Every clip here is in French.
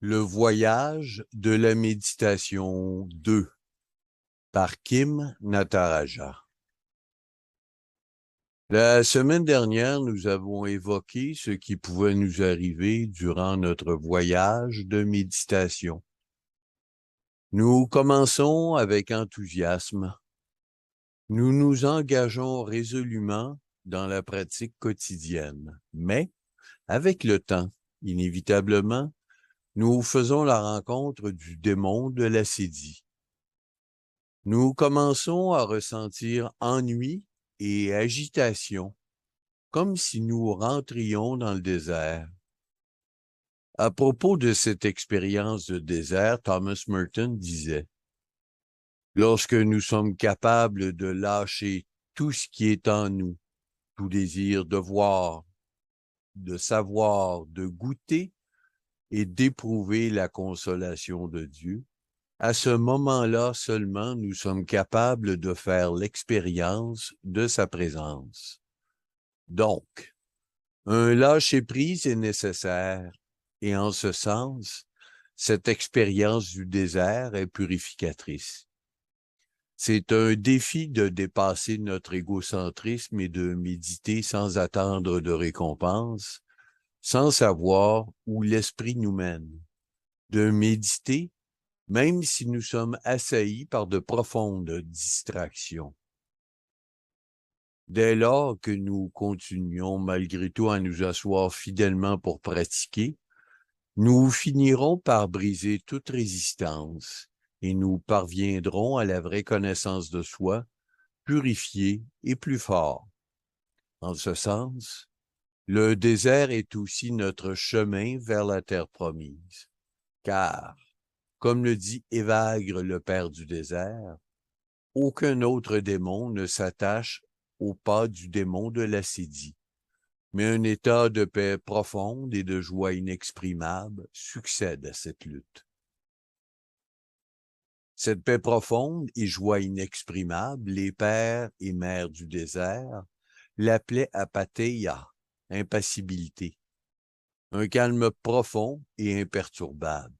Le voyage de la méditation 2 par Kim Nataraja. La semaine dernière, nous avons évoqué ce qui pouvait nous arriver durant notre voyage de méditation. Nous commençons avec enthousiasme. Nous nous engageons résolument dans la pratique quotidienne, mais avec le temps, inévitablement, nous faisons la rencontre du démon de l'acédie. Nous commençons à ressentir ennui et agitation, comme si nous rentrions dans le désert. À propos de cette expérience de désert, Thomas Merton disait: « Lorsque nous sommes capables de lâcher tout ce qui est en nous, tout désir de voir, de savoir, de goûter et d'éprouver la consolation de Dieu, à ce moment-là seulement, nous sommes capables de faire l'expérience de sa présence. » Donc, un lâcher-prise est nécessaire, et en ce sens, cette expérience du désert est purificatrice. C'est un défi de dépasser notre égocentrisme et de méditer sans attendre de récompense, sans savoir où l'esprit nous mène, de méditer même si nous sommes assaillis par de profondes distractions. Dès lors que nous continuons malgré tout à nous asseoir fidèlement pour pratiquer, nous finirons par briser toute résistance et nous parviendrons à la vraie connaissance de soi, purifié et plus fort. En ce sens, le désert est aussi notre chemin vers la terre promise, car comme le dit Évagre, le père du désert, aucun autre démon ne s'attache au pas du démon de l'acédie, mais un état de paix profonde et de joie inexprimable succède à cette lutte. Cette paix profonde et joie inexprimable, les pères et mères du désert l'appelaient apatheia, impassibilité, un calme profond et imperturbable.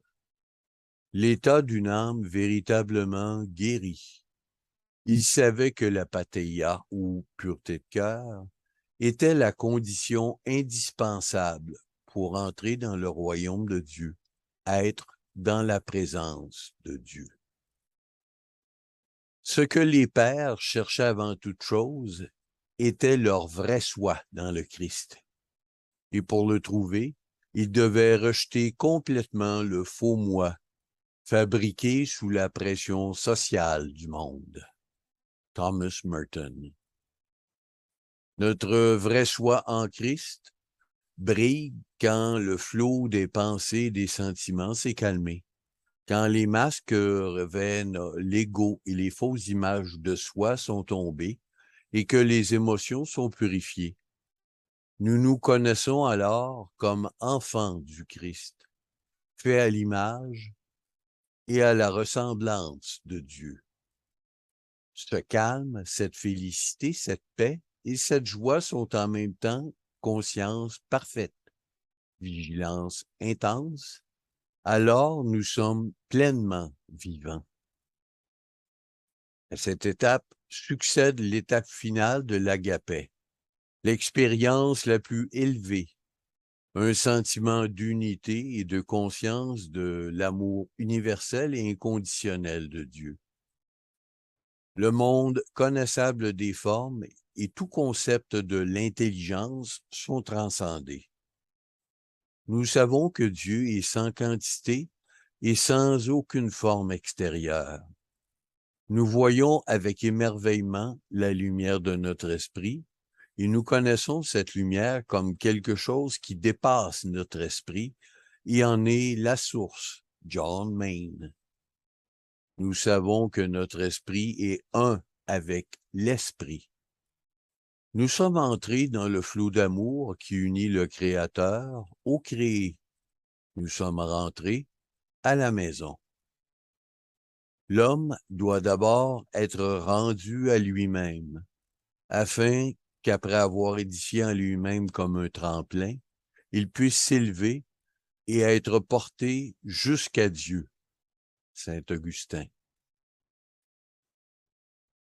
L'état d'une âme véritablement guérie. Il savait que l'apatheia, ou pureté de cœur, était la condition indispensable pour entrer dans le royaume de Dieu, être dans la présence de Dieu. Ce que les pères cherchaient avant toute chose était leur vrai soi dans le Christ. Et pour le trouver, ils devaient rejeter complètement le faux moi, fabriqué sous la pression sociale du monde. Thomas Merton. Notre vrai soi en Christ brille quand le flot des pensées et des sentiments s'est calmé, quand les masques revêtent l'ego et les fausses images de soi sont tombées et que les émotions sont purifiées. Nous nous connaissons alors comme enfants du Christ, faits à l'image et à la ressemblance de Dieu. Ce calme, cette félicité, cette paix et cette joie sont en même temps conscience parfaite, vigilance intense, alors nous sommes pleinement vivants. À cette étape succède l'étape finale de l'agapé, l'expérience la plus élevée, un sentiment d'unité et de conscience de l'amour universel et inconditionnel de Dieu. Le monde connaissable des formes et tout concept de l'intelligence sont transcendés. Nous savons que Dieu est sans quantité et sans aucune forme extérieure. Nous voyons avec émerveillement la lumière de notre esprit et nous connaissons cette lumière comme quelque chose qui dépasse notre esprit et en est la source, John Main. Nous savons que notre esprit est un avec l'esprit. Nous sommes entrés dans le flot d'amour qui unit le Créateur au créé. Nous sommes rentrés à la maison. L'homme doit d'abord être rendu à lui-même, afin qu'après avoir édifié en lui-même comme un tremplin, il puisse s'élever et être porté jusqu'à Dieu. Saint Augustin.